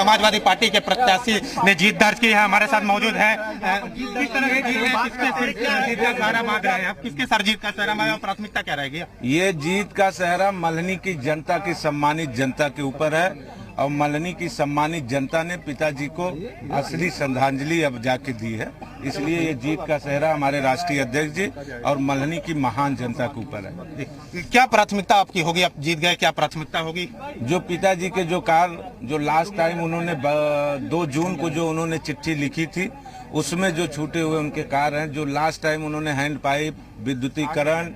Samajwadi party के प्रत्याशी ने जीत दर्ज की है, हमारे साथ मौजूद है। किस तरह की जीत है, किसके का सहारा मांग रहे हैं आप? किसके सर जीत का सहारा मांग, प्राथमिकता क्या रहेगी? ये जीत का सहरा मल्हनी की जनता की सम्मानित जनता के ऊपर है और मल्हनी की सम्मानित जनता ने पिताजी को असली श्रद्धांजलि अब जाके दी है, इसलिए ये जीत का सहरा हमारे राष्ट्रीय अध्यक्ष जी और मल्हनी की महान जनता के ऊपर है। क्या प्राथमिकता आपकी होगी? आप जीत गए, क्या प्राथमिकता होगी? जो पिताजी के जो कार्य जो लास्ट टाइम उन्होंने 2 जून को जो उन्होंने चिट्ठी लिखी थी उसमें जो छूटे हुए उनके कार्य हैं, जो लास्ट टाइम उन्होंने हैंड पाइप, विद्युतीकरण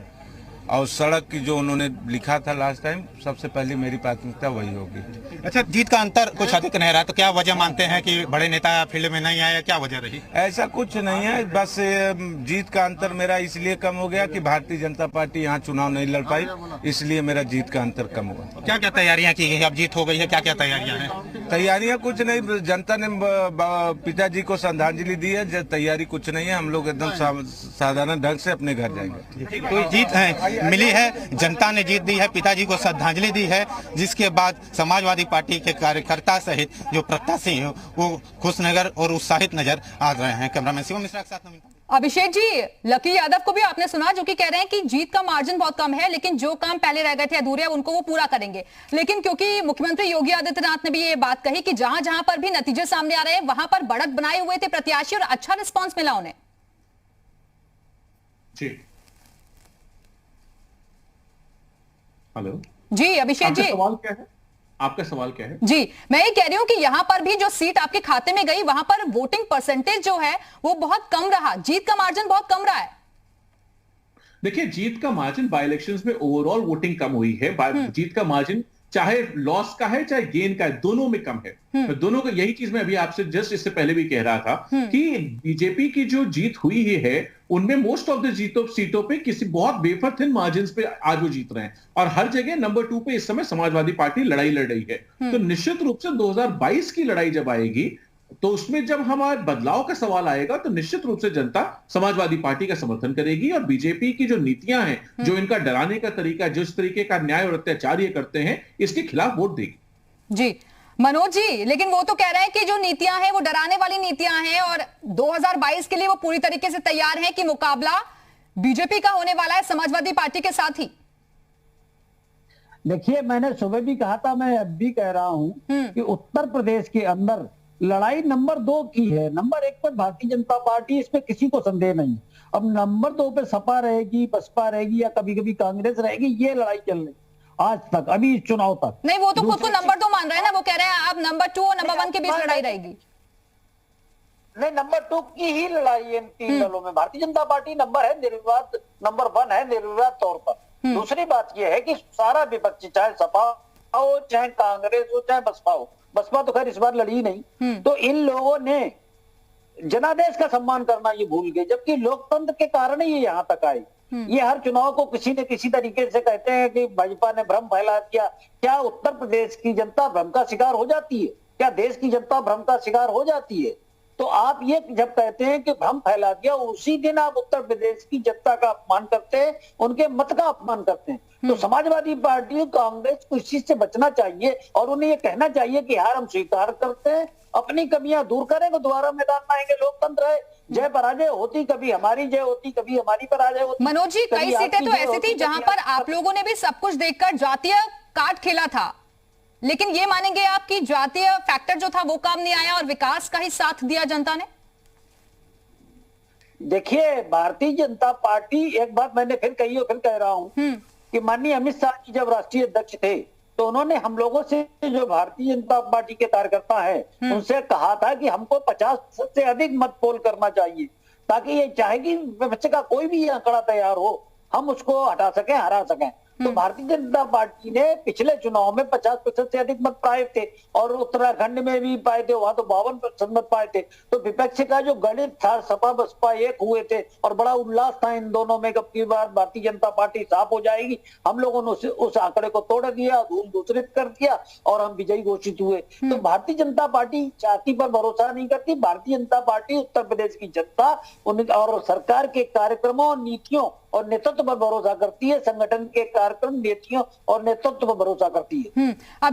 और सड़क की जो उन्होंने लिखा था लास्ट टाइम, सबसे पहले मेरी प्राथमिकता वही होगी। अच्छा, जीत का अंतर कुछ अधिक नहीं रहा तो क्या वजह मानते हैं कि बड़े नेता फील्ड में नहीं आए, क्या वजह रही? ऐसा कुछ नहीं है, बस जीत का अंतर मेरा इसलिए कम हो गया कि भारतीय जनता पार्टी यहाँ चुनाव नहीं लड़ पाई, इसलिए मेरा जीत का अंतर कम हुआ। क्या क्या तैयारियां की गई? अब जीत हो गई है, क्या क्या तैयारियां हैं? तैयारियां कुछ नहीं, जनता ने पिताजी को श्रद्धांजलि दी है, तैयारी कुछ नहीं है, हम लोग एकदम साधारण ढंग से अपने घर जाएंगे। तो जीत मिली है, जनता ने जीत दी है, पिताजी को श्रद्धांजलि दी है, जिसके बाद समाजवादी पार्टी के कार्यकर्ता सहित जो प्रत्याशी है वो खुश नजर और उत्साहित नजर आ रहे हैं। कैमरामैन शिवम मिश्रा के साथ नवीन। अभिषेक जी, लकी यादव को भी आपने सुना जो कि कह रहे हैं कि जीत का मार्जिन बहुत कम है, लेकिन जो काम पहले रह गए थे अधूरे उनको वो पूरा करेंगे। लेकिन क्योंकि मुख्यमंत्री योगी आदित्यनाथ ने भी ये बात कही कि जहां जहां पर भी नतीजे सामने आ रहे हैं वहां पर बढ़त बनाए हुए थे प्रत्याशी और अच्छा रिस्पॉन्स मिला उन्हें। जी, हेलो जी अभिषेक जी, सवाल क्या है? आपका सवाल क्या है? जी मैं ये कह रही हूं कि यहां पर भी जो सीट आपके खाते में गई वहां पर वोटिंग परसेंटेज जो है वो बहुत कम रहा, जीत का मार्जिन बहुत कम रहा है। देखिए, जीत का मार्जिन बाय इलेक्शंस में ओवरऑल वोटिंग कम हुई है। जीत का मार्जिन चाहे लॉस का है चाहे गेन का है, दोनों में कम है। दोनों का यही चीज मैं अभी आपसे जस्ट इससे पहले भी कह रहा था कि बीजेपी की जो जीत हुई है उनमें मोस्ट ऑफ द सीटों पे किसी बहुत वेफर थिन मार्जिन पे आज वो जीत रहे हैं और हर जगह नंबर 2 पे इस समय समाजवादी पार्टी लड़ाई लड़ रही है। तो निश्चित रूप से 2022 की लड़ाई जब आएगी तो उसमें जब हमारे बदलाव का सवाल आएगा तो निश्चित रूप से जनता समाजवादी पार्टी का समर्थन करेगी और बीजेपी की जो नीतियां हैं, जो इनका डराने का तरीका, जिस तरीके का न्याय और अत्याचार ये करते हैं, इसके खिलाफ वोट देगी। जी मनोज जी, लेकिन वो तो कह रहे हैं कि जो नीतियां हैं वो डराने वाली नीतियां हैं और 2022 के लिए वो पूरी तरीके से तैयार हैं कि मुकाबला बीजेपी का होने वाला है समाजवादी पार्टी के साथ ही। देखिए, मैंने सुबह भी कहा था, मैं अब भी कह रहा हूं कि उत्तर प्रदेश के अंदर लड़ाई नंबर 2 की है। नंबर 1 पर भारतीय जनता पार्टी, इसमें किसी को संदेह नहीं। अब नंबर 2 पे सपा रहेगी, बसपा रहेगी या कभी कभी कांग्रेस रहेगी, ये लड़ाई चल रही आज तक, अभी इस चुनाव तक। नहीं, वो तो खुद को नंबर 2 मान रहे हैं ना, वो कह रहे हैं अब नंबर 2 और नंबर 1 के बीच लड़ाई रहेगी। नहीं, नंबर 2 की ही लड़ाई है इन 3 दलों में। भारतीय जनता पार्टी नंबर है निर्विवाद, नंबर 1 है निर्विवाद तौर पर। दूसरी बात यह है कि सारा विपक्ष, चाहे सपा हो, चाहे कांग्रेस हो, चाहे बसपा हो, बसपा तो खैर इस बार लड़ी नहीं, तो इन लोगों ने जनादेश का सम्मान करना ये भूल गए, जबकि लोकतंत्र के कारण ही ये यहाँ तक आए। ये हर चुनाव को किसी न किसी तरीके से कहते हैं कि भाजपा ने भ्रम फैला दिया। क्या उत्तर प्रदेश की जनता भ्रम का शिकार हो जाती है? क्या देश की जनता भ्रम का शिकार हो जाती है? तो आप ये जब कहते हैं कि भ्रम फैला दिया, उसी दिन आप उत्तर प्रदेश की जनता का अपमान करते हैं, उनके मत का अपमान करते हैं। तो समाजवादी पार्टी, कांग्रेस को इस चीज से बचना चाहिए और उन्हें ये कहना चाहिए कि हार हम स्वीकार करते हैं, अपनी कमियां दूर करेंगे, दोबारा मैदान में आएंगे। लोकतंत्र है, जय पराजय होती, कभी हमारी जय होती, कभी हमारी पराजय होती। मनोज जी, कई सीटें तो ऐसी थी जहां पर आप लोगों ने भी सब कुछ देखकर जातीय कार्ड खेला था, लेकिन ये मानेंगे आप कि जातीय फैक्टर जो था वो काम नहीं आया और विकास का ही साथ दिया जनता ने? देखिए, भारतीय जनता पार्टी, एक बात मैंने फिर कही और फिर कह रहा हूं कि माननीय अमित शाह जी जब राष्ट्रीय अध्यक्ष थे तो उन्होंने हम लोगों से, जो भारतीय जनता पार्टी के कार्यकर्ता हैं, उनसे कहा था कि हमको 50 से अधिक मत पोल करना चाहिए, ताकि ये चाहे कि बच्चे का कोई भी आंकड़ा तैयार हो, हम उसको हटा सकें, हरा सकें। तो भारतीय जनता पार्टी ने पिछले चुनाव में 50% से अधिक मत पाए थे और उत्तराखंड में भी पाए थे, वहां तो 52% मत पाए थे। तो विपक्ष का जो गणित था, सपा बसपा एक हुए थे और बड़ा उल्लास था इन दोनों में, कब की बार भारतीय जनता पार्टी साफ हो जाएगी। हम लोगों ने उस आंकड़े को तोड़ दिया, धूल दूसरित कर दिया और हम विजयी घोषित हुए। तो भारतीय जनता पार्टी छाती पर भरोसा नहीं करती। भारतीय जनता पार्टी उत्तर प्रदेश की जनता और सरकार के कार्यक्रमों और नीतियों और नेतृत्व पर भरोसा करती है, संगठन के कार्यक्रम, नीतियों और नेतृत्व पर भरोसा करती है।